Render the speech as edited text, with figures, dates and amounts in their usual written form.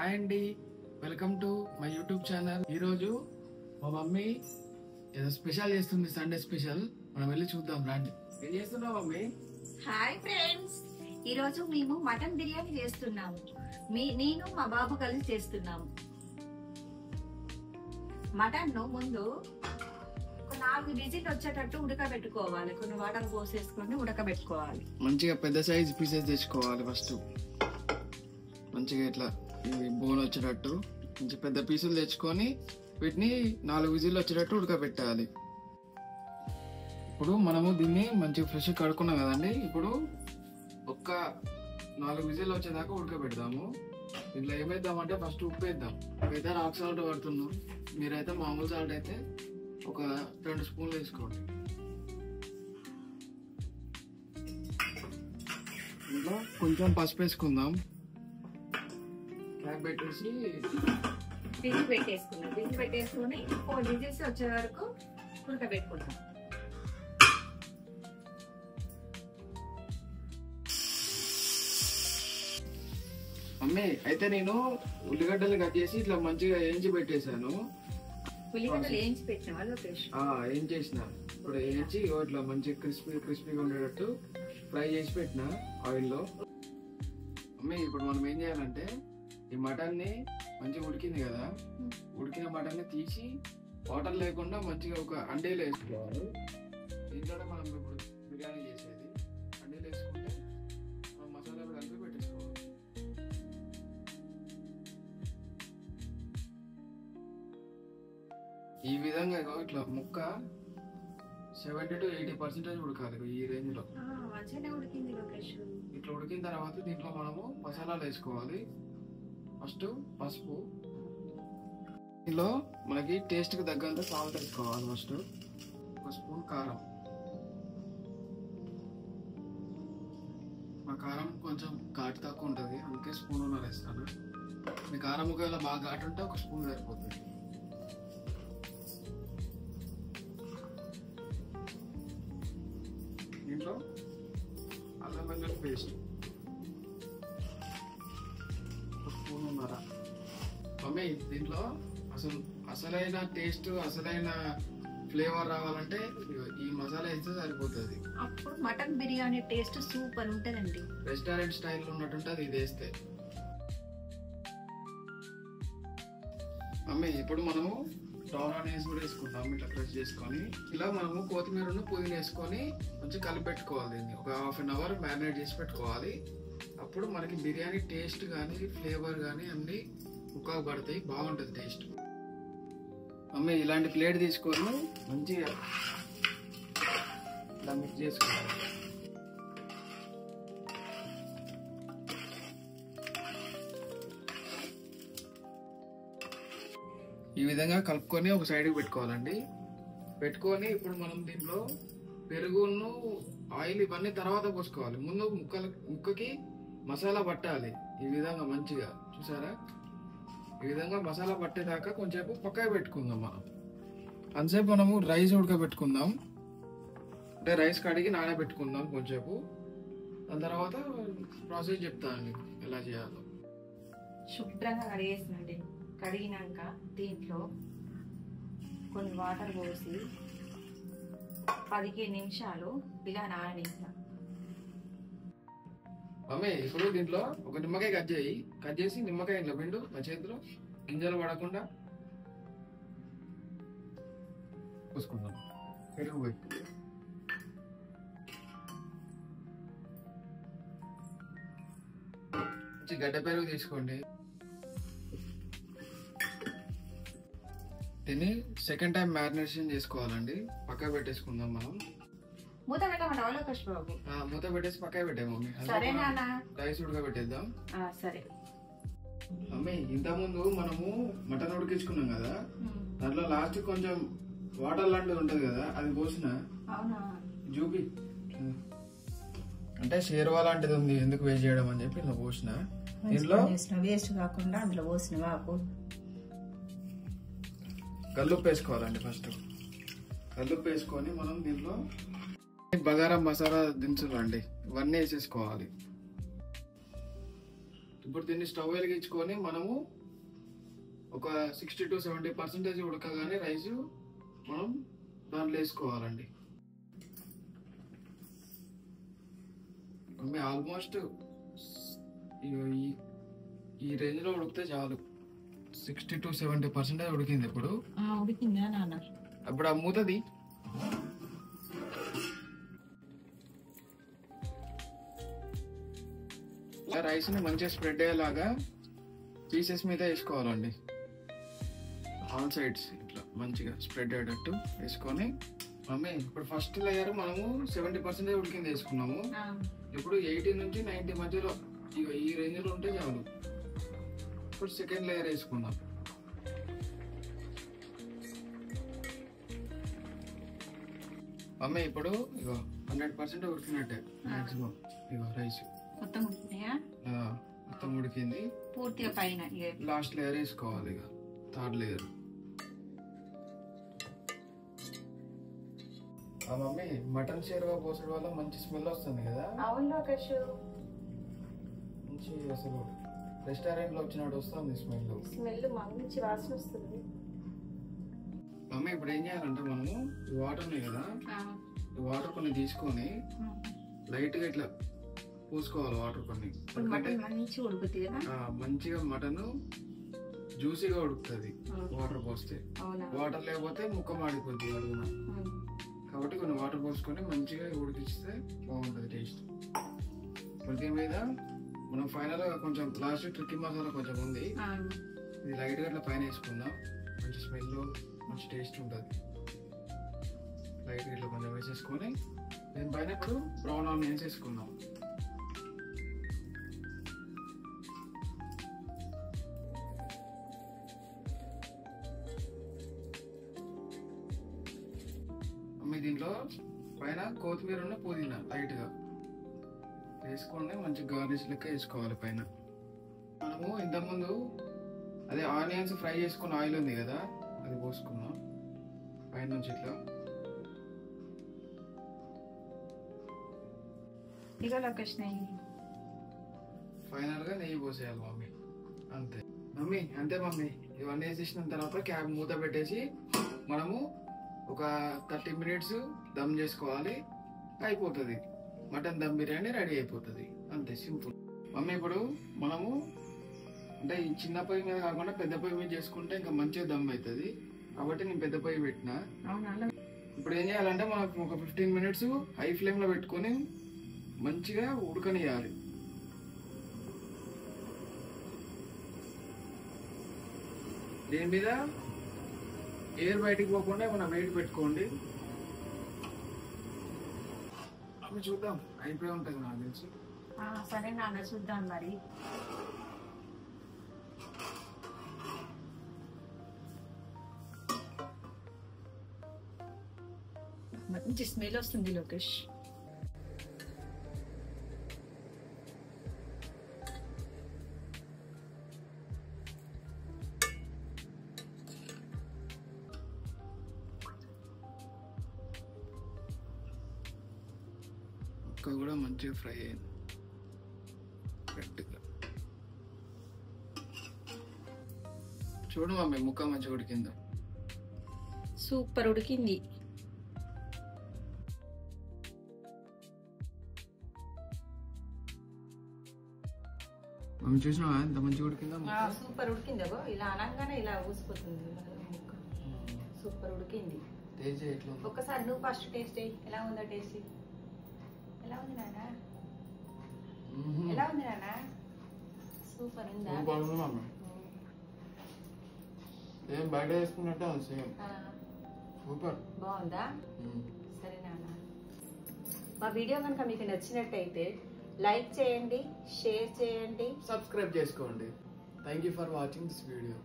Hi అండి, welcome to my YouTube channel. ఈరోజు మా మమ్మీ ఏదో స్పెషల్ చేస్తుంది, సండే స్పెషల్. మనం వెళ్ళి చూద్దాం రండి. ఏం చేస్తున్నావు మమ్మీ? హాయ్ ఫ్రెండ్స్, ఈరోజు మేము మటన్ బిర్యానీ చేస్తున్నాము. నేను మా బాబు కలిసి చేస్తున్నాము. మటన్ ను ముందు ఒక 4 విజిల్ వచ్చేటట్టు ఉడకబెట్టుకోవాలి. కొన్ని వాటర్ పోసేసుకొని ఉడకబెట్టుకోవాలి. మంచిగా పెద్ద సైజ్ పీసెస్ తెచ్చుకోవాలి. ఫస్ట్ మంచిగా ఇట్లా బోన్ వచ్చేటట్టు మంచి పెద్ద పీసులు తెచ్చుకొని వీటిని 4 విజిల్ వచ్చేటట్టు ఉడకబెట్టాలి. ఇప్పుడు మనము దీన్ని మంచిగా ఫ్రెష్ కడుక్కున్నాం కదండి. ఇప్పుడు ఒక్క 4 విజిల్ వచ్చేదాకా ఉడకబెడదాము. దీంట్లో ఏమేద్దామంటే ఫస్ట్ ఉప్పు వేద్దాం. అయితే రాక్ సాల్ట్ పడుతున్నాం, మీరైతే మామూలు సాల్ట్ అయితే ఒక 2 స్పూన్లు వేసుకోండి. ఇంకా కొంచెం పసుపు వేసుకుందాం. క్యాప్ పెట్టేసి విజిల్ పెట్టేసుకున్నాం. విజిల్ పెట్టేసుకొని 4 విజిల్స్ వచ్చే వరకు ఉడకబెట్టుకుంటాం. మమ్మీ అయితే నేను ఉల్లిగడ్డలు కట్ చేసి ఇట్లా మంచిగా వేయించి పెట్టేశాను. ఉల్లిగడ్డలు వేయించి పెట్టిన వాళ్ళు ఏం చేసిన ఇప్పుడు వేయించి ఇట్లా మంచిగా క్రిస్పీగా ఉండేటట్టు ఫ్రై చేసి పెట్టిన ఆయిల్లో. మమ్మీ ఇప్పుడు మనం ఏం చేయాలంటే ఈ మటన్ ని మంచిగా ఉడికింది కదా, ఉడికిన మటన్ ని తీసి వాటర్ లేకుండా మంచిగా ఒక అండేలో వేసుకోవాలి. దీంట్లోనే మనం ఇప్పుడు బిర్యానీ చేసేది. అండేలో వేసుకుంటే మనం మసాలా కూడా కలిపి పెట్టేసుకోవాలి. ఈ విధంగా ఇట్లా ముక్క 70 to 80% ఉడకాలి. ఈ రేంజ్ లో ఇట్లా ఉడికిన తర్వాత దీంట్లో మనము మసాలాలు వేసుకోవాలి. ఫస్ట్ పసుపు, దీనిలో మనకి టేస్ట్ కి తగ్గంత సాల్ట్ వేసుకోవాలి. ఫస్ట్ 1 స్పూన్ కారం. మా కారం కొంచెం ఘాటు తక్కువ ఉంటుంది, అందుకే స్పూన్ ఉన్నర వేస్తాను. మీ కారం ఒకవేళ బాగా ఘాటు ఉంటే 1 స్పూన్ సరిపోతుంది. దీంట్లో అల్లం వెల్లుల్లి పేస్ట్ 1 స్పూన్ ఉన్నర. మమ్మీ దీంట్లో అసలైన టేస్ట్, అసలైన ఫ్లేవర్ రావాలంటే ఈ మసాలా వేస్తే సరిపోతుంది. అప్పుడు మటన్ బిర్యానీ టేస్ట్ సూపర్ ఉంటదండి. రెస్టారెంట్ స్టైల్ ఉన్నట్టుంటది ఇది వేస్తే. మమ్మీ ఇప్పుడు మనము బ్రౌన్ ఆనియన్స్ కూడా వేసుకుంటాం. ఇట్లా క్రష్ చేసుకొని ఇలా మనము కొత్తిమీరను పుదీనా వేసుకొని మంచిగా కలిపి పెట్టుకోవాలి. దీన్ని ఒక ½ an hour మ్యారినేట్ చేసి పెట్టుకోవాలి. అప్పుడు మనకి బిర్యానీ టేస్ట్ కానీ ఫ్లేవర్ కానీ అన్ని ముక్కకు పడతాయి, బాగుంటుంది టేస్ట్. మమ్మీ ఇలాంటి ప్లేట్ తీసుకొని మంచిగా ఇలా మిక్స్ చేసుకోవాలి. ఈ విధంగా కలుపుకొని ఒక సైడ్కి పెట్టుకోవాలండి. పెట్టుకొని ఇప్పుడు మనం దీంట్లో పెరుగును ఆయిల్ ఇవన్నీ తర్వాత పోసుకోవాలి. ముందు ముక్కకి మసాలా పట్టాలి. ఈ విధంగా మంచిగా చూసారా, ఈ విధంగా మసాలా పట్టేదాకా కొంచెంసేపు పక్కకి పెట్టుకుందాం. మనం అంతసేపు మనము రైస్ ఉడకబెట్టుకుందాం. అంటే రైస్ కడిగి నానబెట్టుకుందాం కొంచెంసేపు. దాని తర్వాత ప్రాసెస్ చెప్తానండి ఎలా చేయాలో. శుభ్రంగా కడిగేసినండి. కడిగినాక దీంట్లో కొన్ని వాటర్ పోసి 15 నిమిషాలు ఇలా నాననిస్తాం. మమ్మీ ఇప్పుడు దీంట్లో ఒక నిమ్మకాయ కట్ చేసి నిమ్మకాయ ఇంట్లో పిండు మా చేతిలో గింజలు పడకుండా పోసుకుందాం. పెరుగు పెట్టి గడ్డ పెరుగు తీసుకోండి. దీన్ని సెకండ్ టైం మ్యారినేషన్ చేసుకోవాలండి. పక్క పెట్టేసుకుందాం మనం. మూత పెట్టమంటావా లోకేష్ బాబు? మూత పెట్టేసి పక్క పెట్టాము మమ్మీ. సరే నాన్న, రైస్ ఉడకబెట్టేద్దాం. సరే మమ్మీ ఇంతకుముందు మనము మటన్ ఉడికించుకున్నాం కదా, దాంట్లో లాస్ట్ కొంచెం వాటర్ లాంటిది ఉంటది కదా, అది పోసిన జూపి అంటే షేర్వా లాంటిది ఉంది, ఎందుకు వేస్ట్ చేయడం అని చెప్పి ఇలా పోసిన. దీంట్లో వేస్ట్ కాకుండా అందులో పోసిన వాపు కల్లుప్పు వేసుకోవాలండి. ఫస్ట్ కల్లుప్పు వేసుకొని మనం దీంట్లో బగారా మసాలా దినుసులు అండి ఇవన్నీ వేసేసుకోవాలి. ఇప్పుడు దీన్ని స్టవ్ వెలిగించుకొని మనము ఒక 60 to 70% ఉడకగానే రైస్ మనం దాంట్లో వేసుకోవాలండి. ఆల్మోస్ట్ ఈ రేంజ్ లో ఉడికితే చాలు. 60 to 70% ఉడికింది. ఇప్పుడు ఉడికిందా నాన్న? అప్పుడు ఆ మూతది రైస్ ని మంచిగా స్ప్రెడ్ అయ్యేలాగా పీసెస్ మీద వేసుకోవాలండి. ఆల్ సైడ్స్ ఇట్లా మంచిగా స్ప్రెడ్ అయ్యేటట్టు వేసుకొని మమ్మీ ఇప్పుడు ఫస్ట్ లేయర్ మనము 70% ఉడికింది వేసుకున్నాము. ఇప్పుడు 80 నుంచి 90 మధ్యలో ఈ రేంజ్ లో ఉంటే చాలు. ఇప్పుడు సెకండ్ లేయర్ వేసుకుందాం. మమ్మీ ఇప్పుడు ఇగో 100% ఉడికినట్టే మాక్సిమం. ఇగో రైస్ మొత్తం ఉడికినాయా? మొత్తం ఉడికింది పూర్తిగా. పైన లాస్ట్ లేయర్ వేసుకోవాలి. ఇక థర్డ్ లేయర్. మమ్మీ మటన్ షేర్వా పోసడం వల్ల మంచి స్మెల్ వస్తుంది కదా? అవును లోకేష్, మంచి అసలు రెస్టారెంట్ లో వచ్చినట్టు వస్తుంది స్మెల్. మంచి వాసన వస్తుంది. మమ్మీ ఇప్పుడు ఏం చేయాలంటే మనము ఈ వాటర్ ఉన్నాయి కదా, ఈ వాటర్ కొన్ని తీసుకొని లైట్ గా ఇట్లా పూసుకోవాలి. వాటర్ కొన్ని మంచిగా మటన్ జ్యూసీగా ఉడుకుతుంది వాటర్ పోస్తే. వాటర్ లేకపోతే ముక్క మాడిపోద్ది అడుగున. కాబట్టి కొన్ని వాటర్ పోసుకొని మంచిగా ఉడికిస్తే బాగుంటుంది టేస్ట్. దీని మీద మనం ఫైనల్ గా కొంచెం లాస్ట్ ట్రిక్కీ మసాలా కొంచెం ఉంది, ఇది లైట్ గా అట్లా పైన వేసుకుందాం. మంచి స్మెల్, మంచి టేస్ట్ ఉంటుంది. లైట్ గా ఇట్లా కొంచెం వేసేసుకొని దీనిపైన ఇప్పుడు బ్రౌన్ ఆనియన్స్ వేసుకుందాం. దీంట్లో పైన కొత్తిమీర పుదీనా లైట్ గా వేసుకోండి. మంచి గార్నిష్ లెక్క వేసుకోవాలి పైన. మనము ఇంతకుముందు అదే ఆనియన్స్ ఫ్రై చేసుకున్న ఆయిల్ ఉంది కదా, అది పోసుకుందాం పైన నుంచి ఇట్లా. ఫైనల్ గా నెయ్యి పోసేయాలి మమ్మీ. అంతే మమ్మీ, అంతే మమ్మీ. ఇవన్నీ వేసేసిన తర్వాత క్యాప్ మూత పెట్టేసి మనము ఒక 30 minutes దమ్ చేసుకోవాలి. అయిపోతుంది మటన్ దమ్ బిర్యానీ రెడీ అయిపోతుంది. అంతే సింపుల్ మమ్మీ. ఇప్పుడు మనము అంటే ఈ చిన్న పొయ్యి మీద కాకుండా పెద్ద పొయ్యి మీద చేసుకుంటే ఇంకా మంచిగా దమ్ అవుతుంది. కాబట్టి నేను పెద్ద పొయ్యి పెట్టిన. ఇప్పుడు ఏం చేయాలంటే మనకు ఒక 15 minutes హై ఫ్లేమ్ లో పెట్టుకొని మంచిగా ఉడకనియాలి. దీని మీద ఎయిర్ బయటికి పోకుండా మనం వెయిట్ పెట్టుకోండి. అవి చూద్దాం, అయిపోయి ఉంటుంది నాకు తెలిసి. సరే నాన్న, చూద్దాం మరి. మంచి స్మెల్ వస్తుంది లోకేష్. ముక్క కూడా మంచిగా ఫ్రై అయింది గట్టిగా. చూడు మమ్మీ, ముక్క మంచిగా ఉడికిందా? సూపర్ ఉడికింది. మమ్మీ చూసినావా ఎంత మంచిగా ఉడికిందా? సూపర్ ఉడికింది. ఇలా అనగానే ఇలా ఊసిపోతుంది ముక్క. సూపర్ ఉడికింది. టేస్ట్ ఎట్లా? ఒక్కసారి నువ్వు ఫస్ట్ టేస్ట్ చేయి. ఎలా ఉందో టేస్ట్? ఎలా ఉంది నాన్న? ఎలా ఉంది నాన్న? సూపర్ ఉందా? సూపర్ ఉంది మమ్మీ. ఏం బయట వేసుకున్నట్టే ఉంది సేమ్. సూపర్. బాగుందా? సరే నాన్న, మా వీడియో కనుక మీకు నచ్చినట్టయితే లైక్ చేయండి, షేర్ చేయండి, సబ్స్క్రైబ్ చేసుకోండి. Thank you for watching this video.